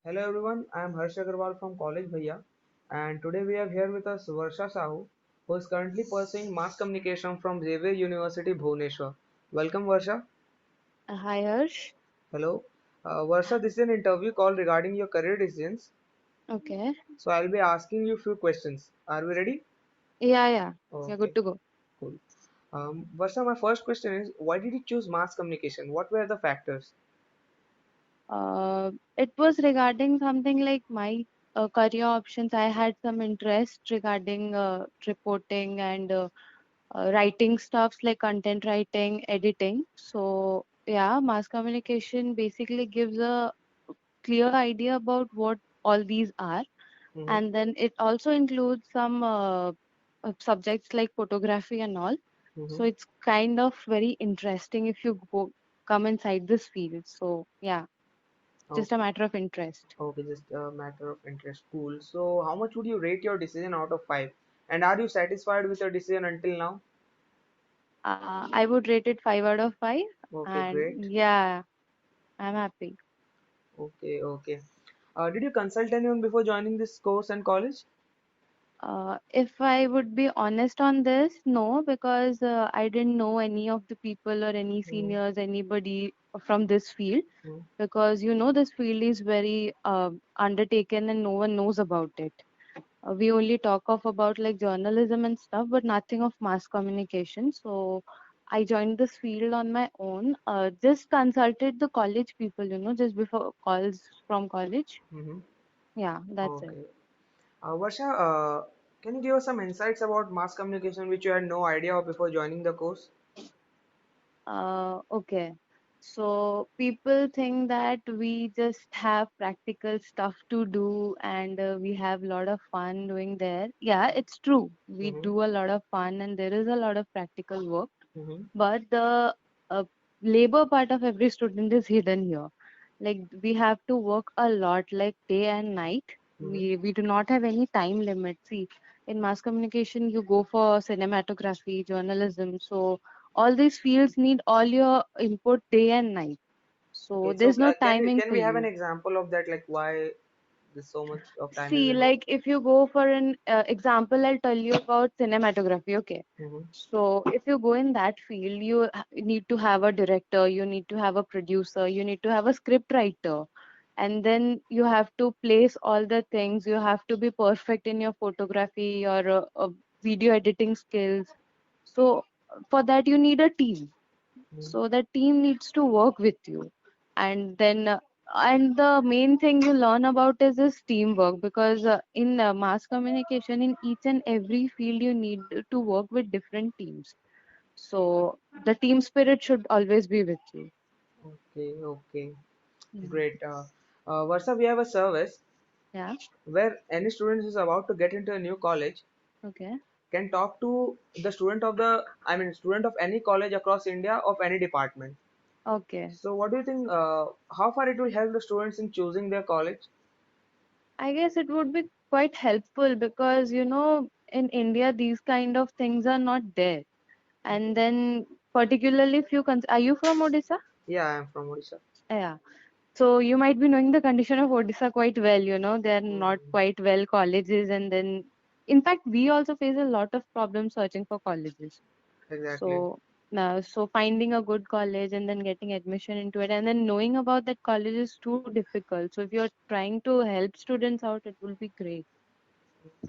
Hello everyone, I am Harsh Agarwal from College Bhaiya, and today we have here with us Varsha Sahu, who is currently pursuing mass communication from Xavier University, Bhubaneswar. Welcome, Varsha. Hi Harsh. Hello. Varsha, this is an interview call regarding your career decisions. Okay. So I'll be asking you a few questions. Are we ready? Yeah. You're good Okay, to go. cool. Varsha, my first question is, why did you choose mass communication? What were the factors? It was regarding something like my career options. I had some interest regarding reporting and writing stuffs like content writing, editing. So yeah, mass communication basically gives a clear idea about what all these are, Mm-hmm. and then it also includes some subjects like photography and all. Mm-hmm. So it's kind of very interesting if you come inside this field. So yeah, just a matter of interest. Okay, just a matter of interest. Cool. So, how much would you rate your decision out of 5? And are you satisfied with your decision until now? I would rate it 5 out of 5, Okay, and great. yeah, I'm happy. Okay. Did you consult anyone before joining this course and college? If I would be honest on this, no, because I didn't know any of the people or any Mm, seniors, anybody from this field, mm. because this field is very undertaken and no one knows about it. We only talk of about like journalism and stuff, but nothing of mass communication. So I joined this field on my own. Just consulted the college people, just before calls from college. Mm-hmm. Yeah, that's it. Okay. Varsha, can you give us some insights about mass communication which you had no idea of before joining the course? Okay. So people think that we just have practical stuff to do and we have a lot of fun doing there. Yeah, it's true. We Mm-hmm. do a lot of fun and there is a lot of practical work. Mm-hmm. But the labor part of every student is hidden here. Like we have to work a lot, like day and night. Mm-hmm. We do not have any time limit. See, in mass communication, you go for cinematography, journalism. So all these fields need all your input day and night. So Okay, so there's no timing can for we have an you. example of that? Like why there's so much of time is See, involved? like if you go for an example, I'll tell you about cinematography. Okay. Mm-hmm. So if you go in that field, you need to have a director, you need to have a producer, you need to have a script writer, and then you have to place all the things. You have to be perfect in your photography, your video editing skills. So for that, you need a team. So the team needs to work with you, and then and the main thing you learn about is this teamwork, because in mass communication, in each and every field, you need to work with different teams. So the team spirit should always be with you. Okay. Mm. Great. Varsa, we have a service Yeah. where any student who is about to get into a new college Okay. can talk to the student of any college across India of any department. Okay. So, what do you think? How far it will help the students in choosing their college? I guess it would be quite helpful because in India these kind of things are not there. And then particularly if are you from Odisha? Yeah, I am from Odisha. Yeah. So you might be knowing the condition of Odisha quite well, they're not Mm, quite well colleges, and then in fact we also face a lot of problems searching for colleges. exactly. So now, so finding a good college and then getting admission into it and then knowing about that college is too difficult. So if you're trying to help students out, it will be great.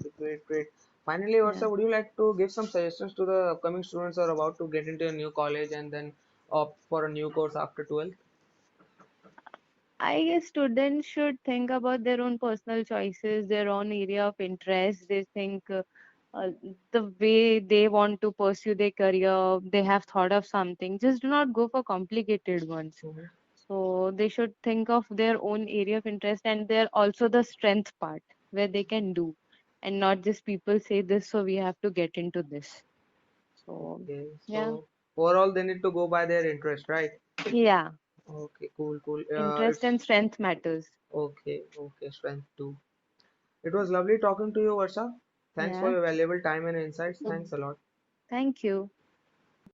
Okay, great. Finally, Yeah. Varsa, would you like to give some suggestions to the upcoming students who are about to get into a new college and then opt for a new course after 12th? I guess students should think about their own personal choices, their own area of interest. They think uh, the way they want to pursue their career, they have thought of something. Just do not go for complicated ones. Mm-hmm. So they should think of their own area of interest and their also the strength part where they can do, and not just people say this, so we have to get into this. So Okay, yeah, so overall, they need to go by their interest, right? yeah, Okay, cool. interest It's and strength matters. okay, strength too. It was lovely talking to you, Varsha. Thanks for Yeah, your valuable time and insights. Thanks a lot. thank you.